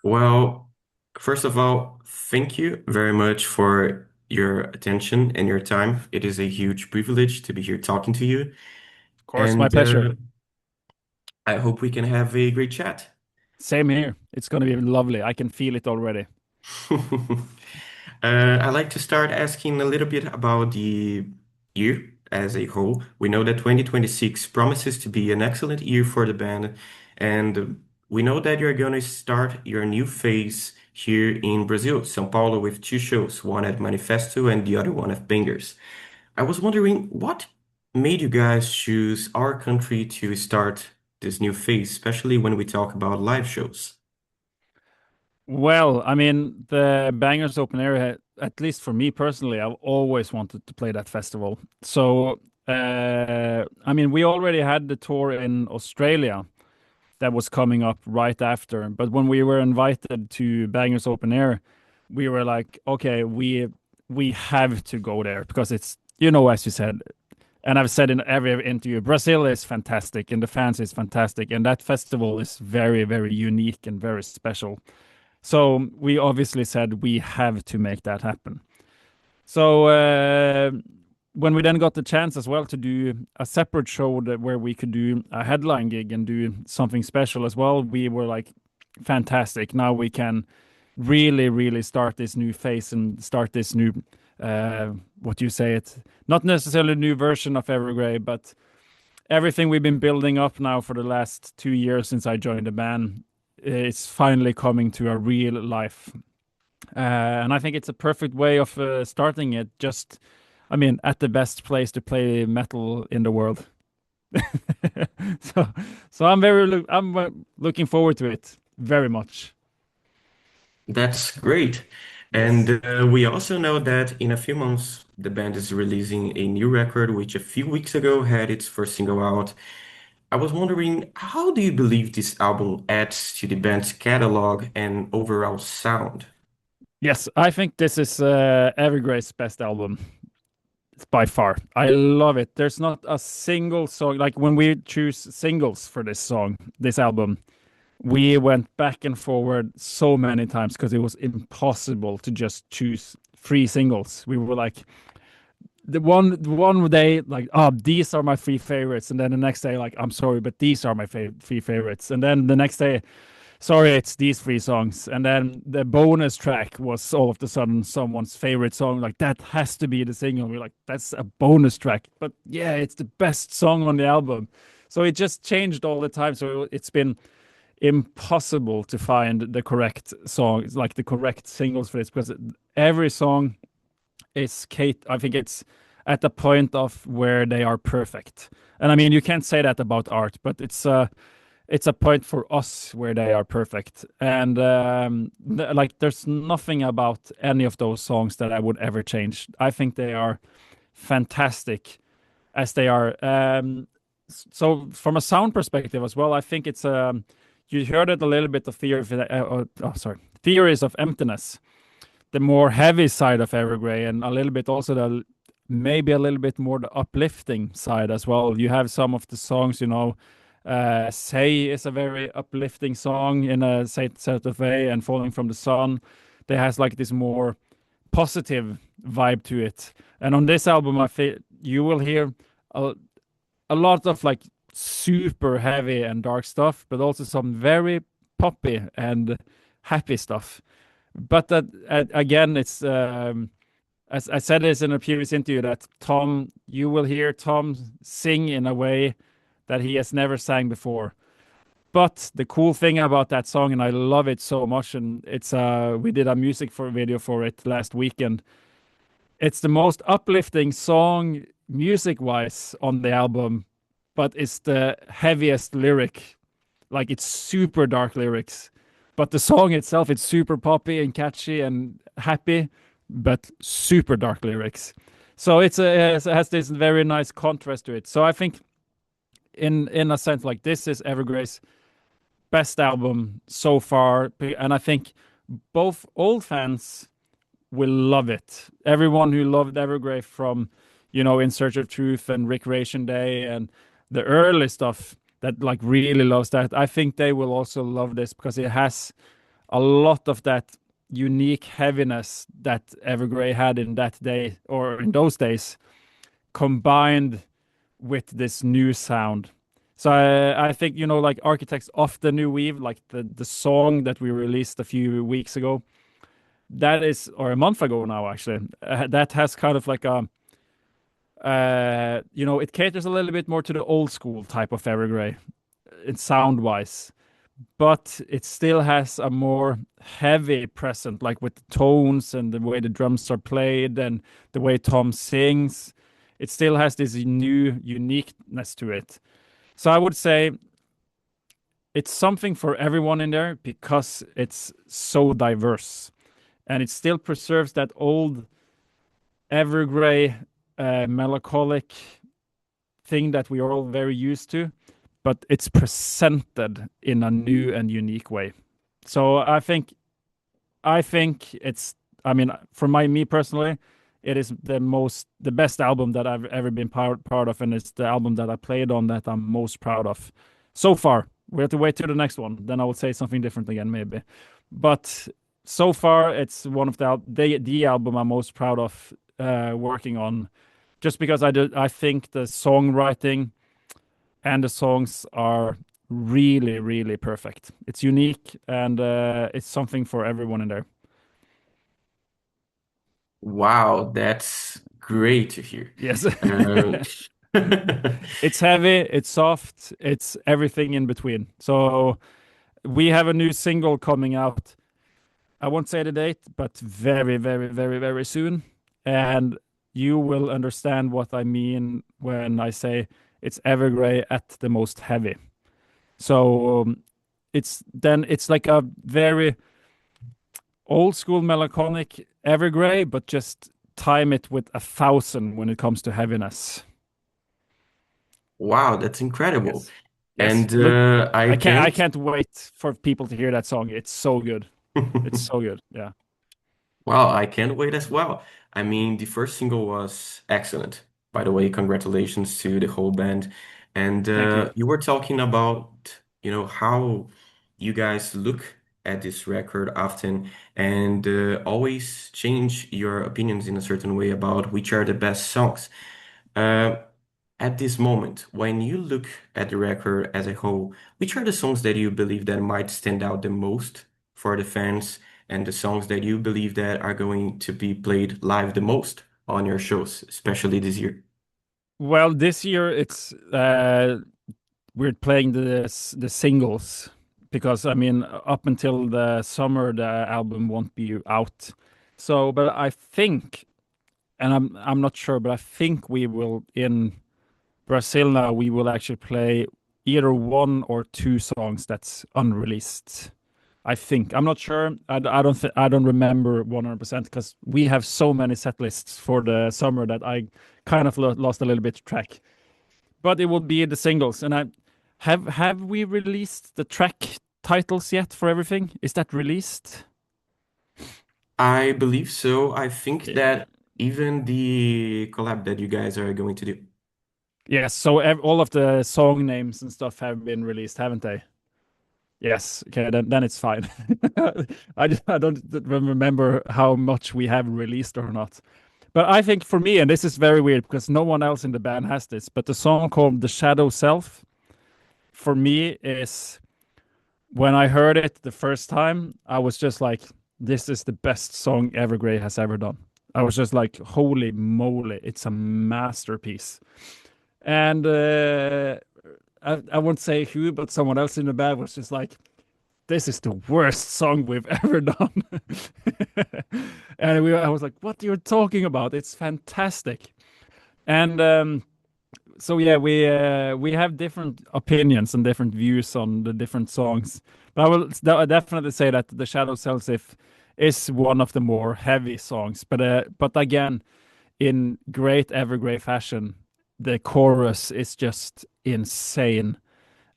Well, first of all, thank you very much for your attention and your time. It is a huge privilege to be here talking to you, Of course, my and pleasure. I hope we can have a great chat. Same here. It's going to be lovely. I can feel it already. I'd like to start asking a little bit about the year as a whole. We know that 2026 promises to be an excellent year for the band, and we know that you're going to start your new phase here in Brazil, São Paulo, with two shows, one at Manifesto and the other one at Bangers. I was wondering what made you guys choose our country to start this new phase, especially when we talk about live shows. Well, I mean, the Bangers Open Air, at least for me personally, I've always wanted to play that festival. So, I mean, we already had the tour in Australia that was coming up right after. But when we were invited to Bangers Open Air, we were like, okay, we have to go there because it's, as you said, and I've said in every interview, Brazil is fantastic and the fans is fantastic, and that festival is very, very unique and very special. So we obviously said we have to make that happen. So when we then got the chance as well to do a separate show where we could do a headline gig and do something special as well, we were like, fantastic. Now we can really, really start this new phase and start this new, what do you say it? Not necessarily a new version of Evergrey, but everything we've been building up now for the last 2 years since I joined the band, it's finally coming to a real life. And I think it's a perfect way of starting it. Just, I mean, at the best place to play metal in the world. so, so I'm looking forward to it very much. That's great. And Yes. we also know that in a few months, the band is releasing a new record, which a few weeks ago had its first single out. I was wondering, how do you believe this album adds to the band's catalog and overall sound? Yes, I think this is Evergrey's best album. It's by far. I love it. There's not a single song like when we choose singles for this album. We went back and forward so many times because it was impossible to just choose three singles. We were like the one day like, oh, these are my three favorites, and then the next day like, I'm sorry, but these are my three favorites, and then the next day, sorry, it's these three songs, and then the bonus track was all of a sudden someone's favorite song. Like that has to be the single. We're like, that's a bonus track, but yeah, it's the best song on the album. So it just changed all the time. So it's been impossible to find the correct songs, like the correct singles for this, because every song is Kate. I think it's at the point of where they are perfect. And I mean, you can't say that about art, but it's a point for us where they are perfect. And like, there's nothing about any of those songs that I would ever change. I think they are fantastic as they are. So from a sound perspective as well, I think it's you heard it a little bit of theories of emptiness, the more heavy side of Evergrey, and a little bit also the maybe a little bit more the uplifting side as well. You have some of the songs, Say is a very uplifting song in a sort of way, and Falling from the Sun. They has like this more positive vibe to it. And on this album, I feel you will hear a, a lot of like super heavy and dark stuff, but also some very poppy and happy stuff. But that again, it's as I said this in a previous interview that Tom, you will hear Tom sing in a way that he has never sang before. But the cool thing about that song, and I love it so much, and it's we did a music for video for it last weekend. It's the most uplifting song music wise on the album, but it's the heaviest lyric. Like it's super dark lyrics. But the song itself, it's super poppy and catchy and happy, but super dark lyrics. So it has this very nice contrast to it. So I think in a sense, like this is Evergrey's best album so far, and I think both old fans will love it. Everyone who loved Evergrey from, In Search of Truth and Recreation Day and the early stuff that like really loves that, I think they will also love this because it has a lot of that unique heaviness that Evergrey had in that day or in those days combined with this new sound. So I think, you know, like Architects of the New Weave, like the song that we released a few weeks ago, that is, or a month ago now actually, that has kind of like a, you know, it caters a little bit more to the old school type of Evergrey, in sound wise, but it still has a more heavy present, like with the tones and the way the drums are played and the way Tom sings. It still has this new uniqueness to it. So I would say it's something for everyone in there because it's so diverse, and it still preserves that old Evergrey melancholic thing that we are all very used to, but it's presented in a new and unique way. So I think it's, I mean, for me personally, it is the best album that I've ever been part of, and it's the album that I played on that I'm most proud of so far. We have to wait till the next one, then I would say something different again maybe. But so far, it's one of the album I'm most proud of working on, just because I think the songwriting and the songs are really, really perfect. It's unique, and it's something for everyone in there. Wow, that's great to hear. Yes. Um, It's heavy, it's soft, it's everything in between. So we have a new single coming out. I won't say the date, but very, very, very, very soon. And you will understand what I mean when I say it's Evergrey at the most heavy. So it's like a very old school melancholic Evergrey, but just time it with 1,000 when it comes to heaviness. wow, that's incredible. Yes. Yes. And Look, I I can't. can't wait for people to hear that song. It's so good. It's so good. Yeah. Well, I can't wait as well. I mean, the first single was excellent. By the way, congratulations to the whole band. And Thank you. you were talking about, how you guys look at this record often and always change your opinions in a certain way about which are the best songs. Uh, at this moment, when you look at the record as a whole, which are the songs that you believe that might stand out the most for the fans and the songs that you believe that are going to be played live the most on your shows, especially this year? Well, this year it's we're playing the singles because I mean up until the summer the album won't be out. So, but I think, and I'm not sure, but I think we will in Brazil now we will actually play either one or two songs that's unreleased. I think I'm not sure. I don't remember 100% because we have so many set lists for the summer that I kind of lost a little bit track. But it will be the singles, and I have we released the track titles yet for everything? Is that released? I believe so. I think Yeah. that even the collab that you guys are going to do. Yes. So all of the song names and stuff have been released, haven't they? Yes. Okay. Then it's fine. I don't remember how much we have released or not. But I think for me, and this is very weird because no one else in the band has this, but the song called "The Shadow Self" for me is, when I heard it the first time, I was just like, this is the best song Evergrey has ever done. I was just like, holy moly, it's a masterpiece. And I won't say who, but someone else in the band was just like, this is the worst song we've ever done. And I was like, what are you talking about? It's fantastic. And so yeah, we have different opinions and different views on the different songs. But I will definitely say that "The Shadow Sells" is one of the more heavy songs. But again, in great Evergrey fashion, the chorus is just insane.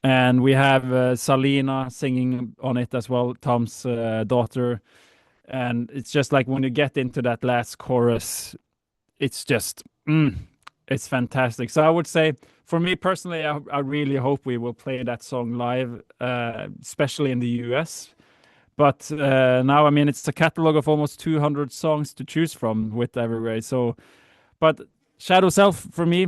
And we have Salina singing on it as well, Tom's daughter. And it's just like when you get into that last chorus, it's just it's fantastic. So I would say, for me personally, I really hope we will play that song live, especially in the US. But now, I mean, it's a catalog of almost 200 songs to choose from with Evergrey. So, but Shadow Self for me,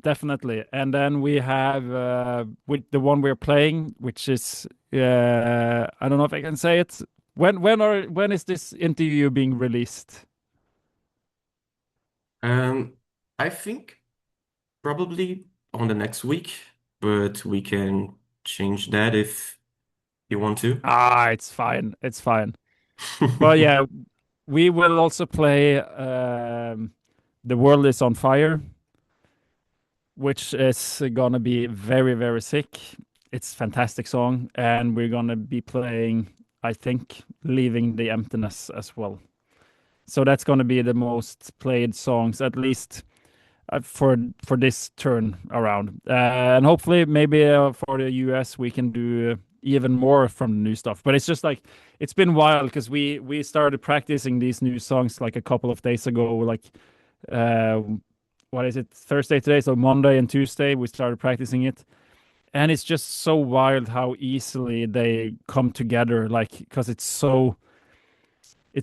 definitely. And then we have with the one we're playing, which is I don't know if I can say it. When is this interview being released? Um, I think probably on the next week, but we can change that if you want to. Ah, it's fine. It's fine. But yeah, we will also play The World is on Fire, which is gonna be very, very sick. It's a fantastic song, and we're gonna be playing, I think, Leaving the Emptiness as well. So that's gonna be the most played songs, at least for this turn around. And hopefully, maybe for the US, we can do even more from the new stuff. But it's just like it's been a while because we started practicing these new songs like a couple of days ago, like uh, what is it, Thursday today? So Monday and Tuesday we started practicing it, and it's just so wild how easily they come together. Like because it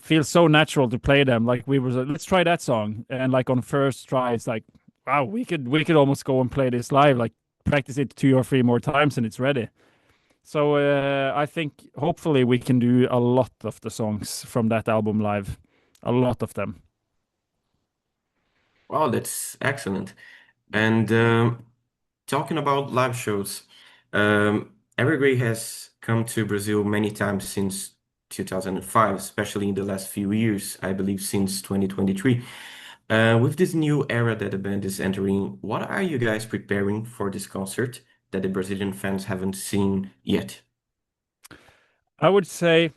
feels so natural to play them. Like we were like, let's try that song, and like on first try, it's like wow, we could almost go and play this live, like practice it 2 or 3 more times, and it's ready. So I think hopefully we can do a lot of the songs from that album live, a lot of them. Wow, that's excellent. And talking about live shows, Evergrey has come to Brazil many times since 2005, especially in the last few years, I believe since 2023. With this new era that the band is entering, what are you guys preparing for this concert that the Brazilian fans haven't seen yet? I would say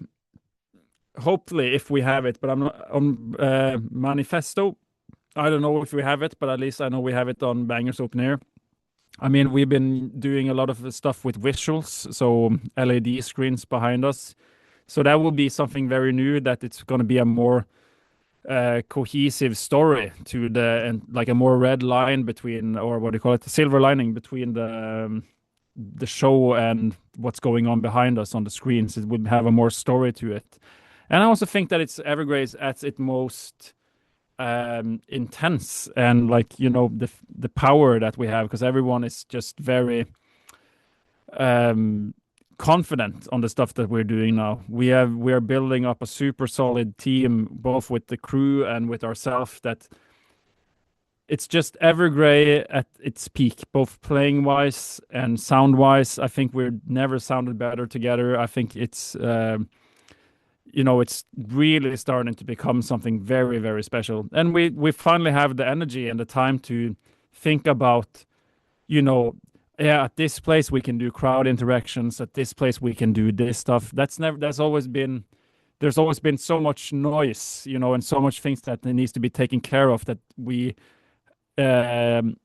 hopefully if we have it, but I'm not on Manifesto. I don't know if we have it, but at least I know we have it on Bangers Open Air. I mean, we've been doing a lot of stuff with visuals, so LED screens behind us. So that will be something very new. That it's going to be a more cohesive story to the and like a more red line between, or what do you call it, the silver lining between the show and what's going on behind us on the screens. It would have a more story to it. And I also think that it's Evergrey's at its most intense, and like the power that we have, because everyone is just very um confident on the stuff that we're doing now. We are building up a super solid team, both with the crew and with ourselves, that it's just Evergrey at its peak, both playing wise and sound wise. I think we're never sounded better together. I think it's really starting to become something very, very special. And we finally have the energy and the time to think about, you know, yeah, at this place we can do crowd interactions. At this place we can do this stuff. There's always been so much noise, and so much things that needs to be taken care of that um,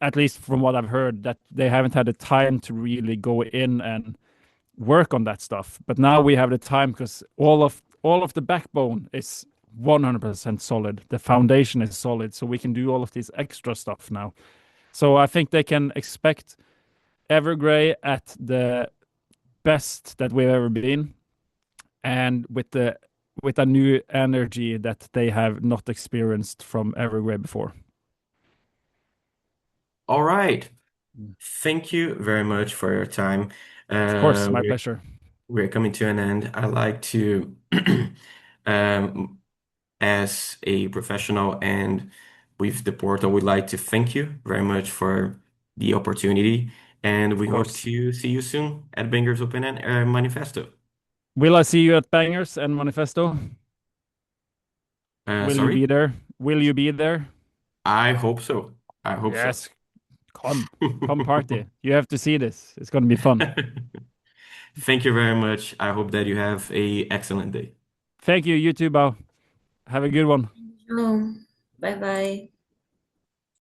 at least from what I've heard, that they haven't had the time to really go in and work on that stuff. But now we have the time because all of the backbone is 100% solid. The foundation is solid, so we can do all of this extra stuff now. So I think they can expect Evergrey at the best that we've ever been, and with a new energy that they have not experienced from Evergrey before. All right. Thank you very much for your time. Of course, Uh, my we're, pleasure. we're coming to an end. I like to, um, as a professional and with the portal, we'd like to thank you very much for the opportunity. And Of we hope course. to see you soon at Bangers Open and Manifesto. Will I see you at Bangers and Manifesto? Will you Sorry? be there? Will you be there? I hope so. I hope so. Yes. Come party. You have to see this. It's going to be fun. Thank you very much. I hope that you have a excellent day. Thank you, YouTube. Have a good one. Oh, bye bye.